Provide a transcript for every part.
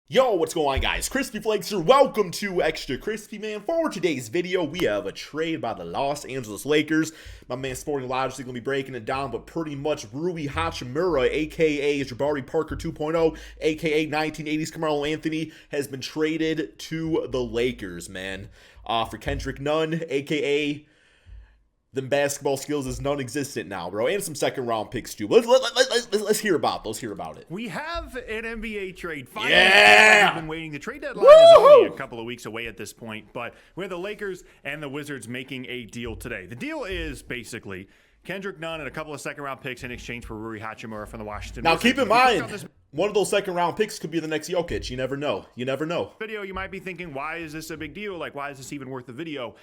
Yo, what's going on, guys? Crispy Flakes here. Welcome to Extra Crispy, man. For today's video, we have a trade by the Los Angeles Lakers. My man Sporting Logic's going to be breaking it down, but pretty much Rui Hachimura, a.k.a. Jabari Parker 2.0, a.k.a. 1980s Carmelo Anthony, has been traded to the Lakers, man. For Kendrick Nunn, a.k.a. them basketball skills is non-existent now, bro. And some second-round picks, too. Let's hear about those. Hear about it. We have an NBA trade. Finally, yeah! we've been waiting. The trade deadline is only a couple of weeks away at this point, but we have the Lakers and the Wizards making a deal today. The deal is basically Kendrick Nunn and a couple of second-round picks in exchange for Rui Hachimura from the Washington Now, Wizards. keep in mind, one of those second-round picks could be the next Jokic. You never know. You never know. Video, you might be thinking, why is this a big deal? Like, why is this even worth the video?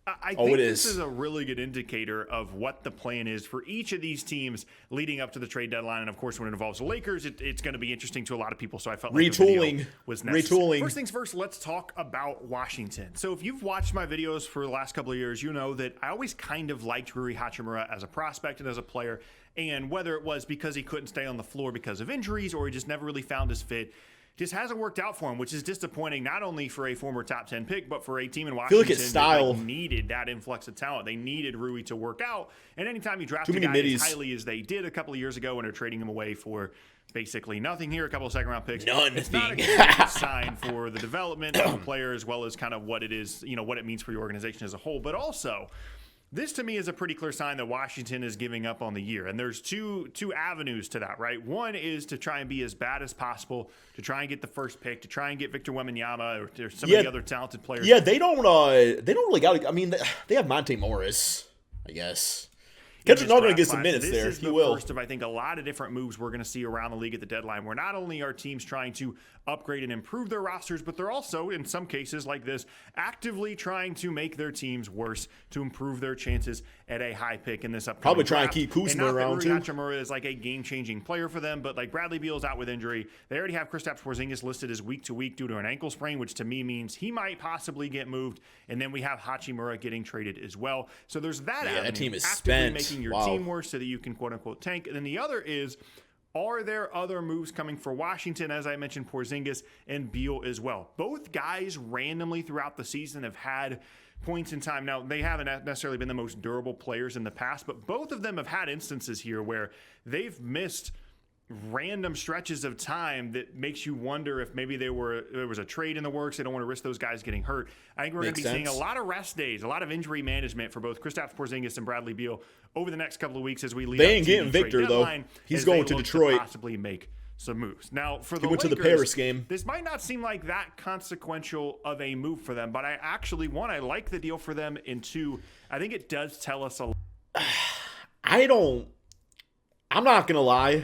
I Oh, think it this is. is a really good indicator of what the plan is for each of these teams leading up to the trade deadline. And of course, when it involves the Lakers, it's going to be interesting to a lot of people. So I felt like the video was necessary. Retooling. First things first, let's talk about Washington. So if you've watched my videos for the last couple of years, you know that I always kind of liked Rui Hachimura as a prospect and as a player. And whether it was because he couldn't stay on the floor because of injuries or he just never really found his fit, just hasn't worked out for him, which is disappointing not only for a former top 10 pick, but for a team in Washington that needed that influx of talent. They needed Rui to work out. And anytime you draft a guy as highly as they did a couple of years ago and are trading him away for basically nothing here, a couple of second-round picks, it's not a good sign for the development of the player as well as kind of what it is, you know, what it means for your organization as a whole. But also, this to me is a pretty clear sign that Washington is giving up on the year. And there's two avenues to that, right? One is to try and be as bad as possible, to try and get the first pick, to try and get Victor Wembanyama or some of the other talented players. Yeah, they don't really got. I mean, they have Monte Morris, I guess. Kendrick's not going to get some minutes there. This is the first of, I think, a lot of different moves we're going to see around the league at the deadline, where not only are teams trying to upgrade and improve their rosters, but they're also, in some cases like this, actively trying to make their teams worse to improve their chances at a high pick in this upcoming Probably try draft. and keep Kuzma around, too. Rui Hachimura is like a game-changing player for them, but like Bradley Beal's out with injury. They already have Kristaps Porzingis listed as week-to-week due to an ankle sprain, which to me means he might possibly get moved. And then we have Hachimura getting traded as well. So there's that avenue. That team is actively spent. making your team worse so that you can quote-unquote tank. And then the other is, are there other moves coming for Washington? As I mentioned, Porzingis and Beal as well. Both guys randomly throughout the season have had points in time. Now, they haven't necessarily been the most durable players in the past, but both of them have had instances here where they've missed random stretches of time that makes you wonder if maybe there was a trade in the works. They don't want to risk those guys getting hurt. I think we're going to be seeing a lot of rest days, a lot of injury management for both Kristaps Porzingis and Bradley Beal over the next couple of weeks as we lead up to the trade deadline. They ain't getting Victor, though. He's going to Detroit. Possibly make some moves. Now, for the Lakers, Lakers, to the Paris game. This might not seem like that consequential of a move for them, but I actually, one, I like the deal for them, and two, I think it does tell us a lot. I'm not going to lie.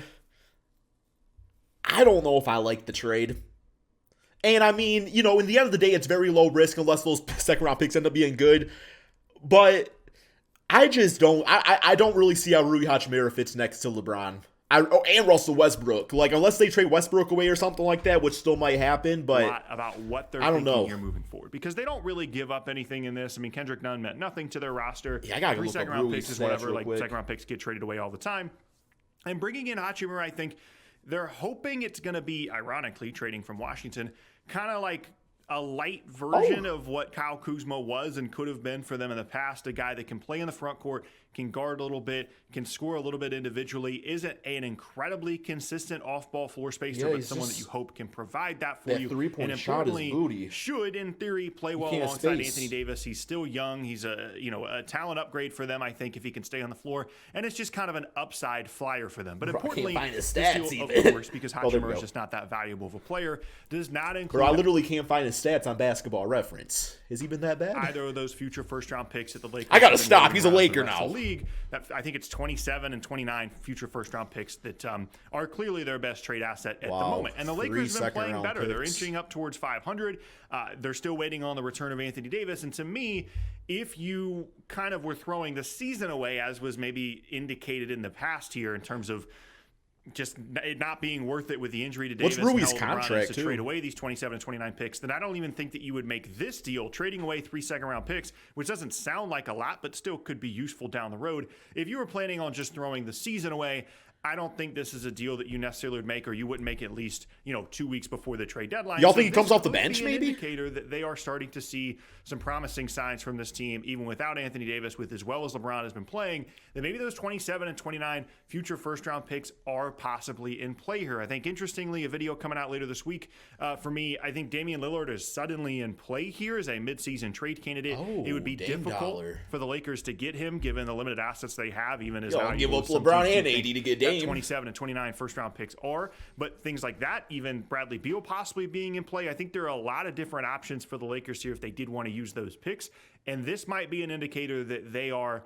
I don't know if I like the trade. And I mean, you know, in the end of the day, it's very low risk unless those second round picks end up being good. But I just don't, I don't really see how Rui Hachimura fits next to LeBron. And Russell Westbrook. Like, unless they trade Westbrook away or something like that, which still might happen, but a lot about what they're thinking here moving forward. Because they don't really give up anything in this. I mean, Kendrick Nunn meant nothing to their roster. Yeah, I gotta 3 look second up round Rui's picks is whatever. Like, quick. second round picks get traded away all the time. And bringing in Hachimura, I think they're hoping it's going to be, ironically, trading from Washington, kind of like a light version of what Kyle Kuzma was and could have been for them in the past. A guy that can play in the front court, can guard a little bit, can score a little bit individually, isn't an incredibly consistent off-ball floor spacer, but someone that you hope can provide that for you. Three-point shot is booty. Should, in theory, play well alongside Anthony Davis. He's still young. He's a talent upgrade for them, I think, if he can stay on the floor. And it's just kind of an upside flyer for them. But importantly, this deal, of course, because Hachimura is just not that valuable of a player, does not include... Bro, I literally can't find his stats on Basketball Reference. Has he been that bad? Either of those future first-round picks that the Lakers... I gotta stop. He's a Laker now. League, I think it's 27 and 29 future first-round picks that are clearly their best trade asset at the moment. And the Lakers have been playing better. Picks. They're inching up towards 500. They're still waiting on the return of Anthony Davis. And to me, if you kind of were throwing the season away, as was maybe indicated in the past here in terms of just it not being worth it with the injury to Davis. What's Rui's contract, to trade away these 27 and 29 picks, then I don't even think that you would make this deal, trading away 3 second-round picks, which doesn't sound like a lot, but still could be useful down the road. If you were planning on just throwing the season away, I don't think this is a deal that you necessarily would make, or you wouldn't make at least 2 weeks before the trade deadline. Y'all think he comes off the bench, maybe? Indicator that they are starting to see some promising signs from this team, even without Anthony Davis, with as well as LeBron has been playing, that maybe those 27 and 29 future first-round picks are possibly in play here. I think, interestingly, a video coming out later this week, for me, I think Damian Lillard is suddenly in play here as a midseason trade candidate. It would be difficult for the Lakers to get him, given the limited assets they have, even as I'll give up LeBron and AD to get Dame. 27 and 29 first-round picks are, but things like that, even Bradley Beal possibly being in play, I think there are a lot of different options for the Lakers here if they did want to use those picks, and this might be an indicator that they are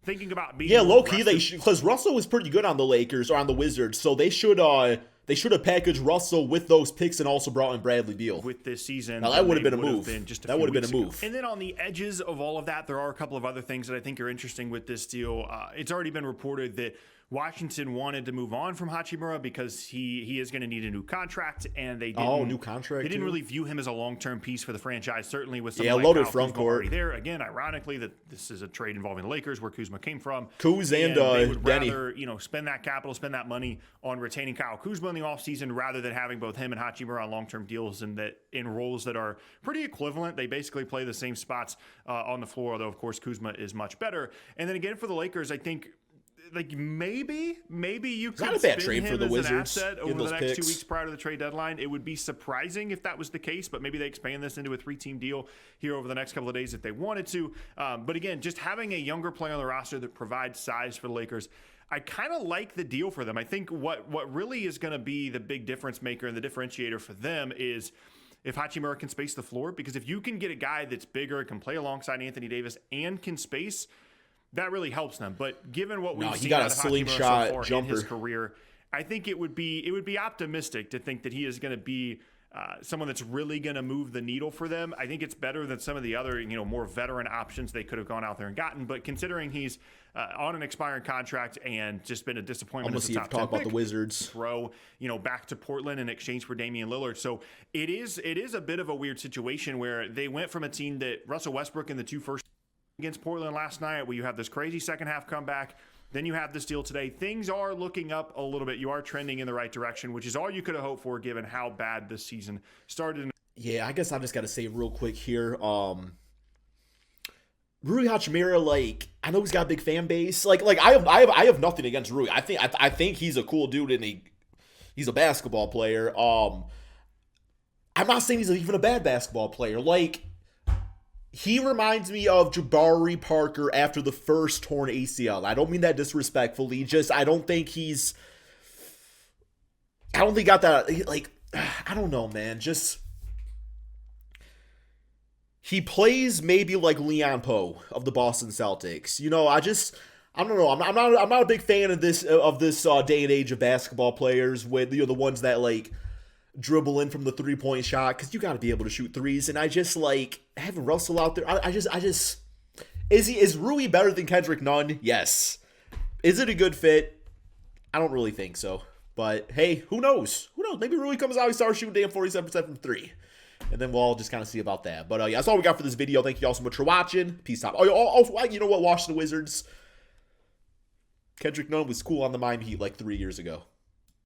thinking about being low-key, they should, because Russell was pretty good on the Lakers, or on the Wizards, so they should have packaged Russell with those picks and also brought in Bradley Beal. With this season. Now, that would have been a move. That would have been a move. And then on the edges of all of that, there are a couple of other things that I think are interesting with this deal. It's already been reported that Washington wanted to move on from Hachimura because he is going to need a new contract, and they didn't. New contract. They didn't really view him as a long-term piece for the franchise. Certainly with some loaded front court already there. Again, ironically, that this is a trade involving the Lakers, where Kuzma came from. And they would Denny. rather spend that capital, spend that money on retaining Kyle Kuzma in the offseason rather than having both him and Hachimura on long-term deals in roles that are pretty equivalent. They basically play the same spots on the floor, although of course Kuzma is much better. And then again for the Lakers, I think. Maybe you could not a bad spin trade him for the as Wizards an asset over the next picks. 2 weeks prior to the trade deadline. It would be surprising if that was the case, but maybe they expand this into a 3-team deal here over the next couple of days if they wanted to. But again, just having a younger player on the roster that provides size for the Lakers, I kind of like the deal for them. I think what really is going to be the big difference maker and the differentiator for them is if Hachimura can space the floor, because if you can get a guy that's bigger, can play alongside Anthony Davis, and can space, that really helps them. But given what we've seen out of Hachimura so far in his career, I think it would be optimistic to think that he is going to be someone that's really going to move the needle for them. I think it's better than some of the other, more veteran options they could have gone out there and gotten. But considering he's on an expiring contract and just been a disappointment as a top 10 talk about the Wizards. Throw, back to Portland in exchange for Damian Lillard. So it is a bit of a weird situation where they went from a team that Russell Westbrook in the 2 first against Portland last night, where you have this crazy second half comeback. Then you have this deal today. Things are looking up a little bit. You are trending in the right direction, which is all you could have hoped for given how bad this season started. Yeah, I guess I just got to say real quick here. Rui Hachimura, I know he's got a big fan base. I have nothing against Rui. I think he's a cool dude and he's a basketball player. I'm not saying he's even a bad basketball player. He reminds me of Jabari Parker after the first torn ACL. I don't mean that disrespectfully. I don't think got that, I don't know, man. He plays maybe like Leon Poe of the Boston Celtics. I don't know. I'm not a big fan of this day and age of basketball players with, the ones that, dribble in from the 3-point shot, because you got to be able to shoot threes, and I just having Russell out there. Is Rui better than Kendrick Nunn? Yes. Is it a good fit? I don't really think so. But hey, who knows? Maybe Rui comes out and starts shooting damn 47% from 3, and then we'll all just kind of see about that. But yeah, that's all we got for this video. Thank you all so much for watching. Peace out. Oh, you know what? Watch the Wizards. Kendrick Nunn was cool on the Miami Heat 3 years ago.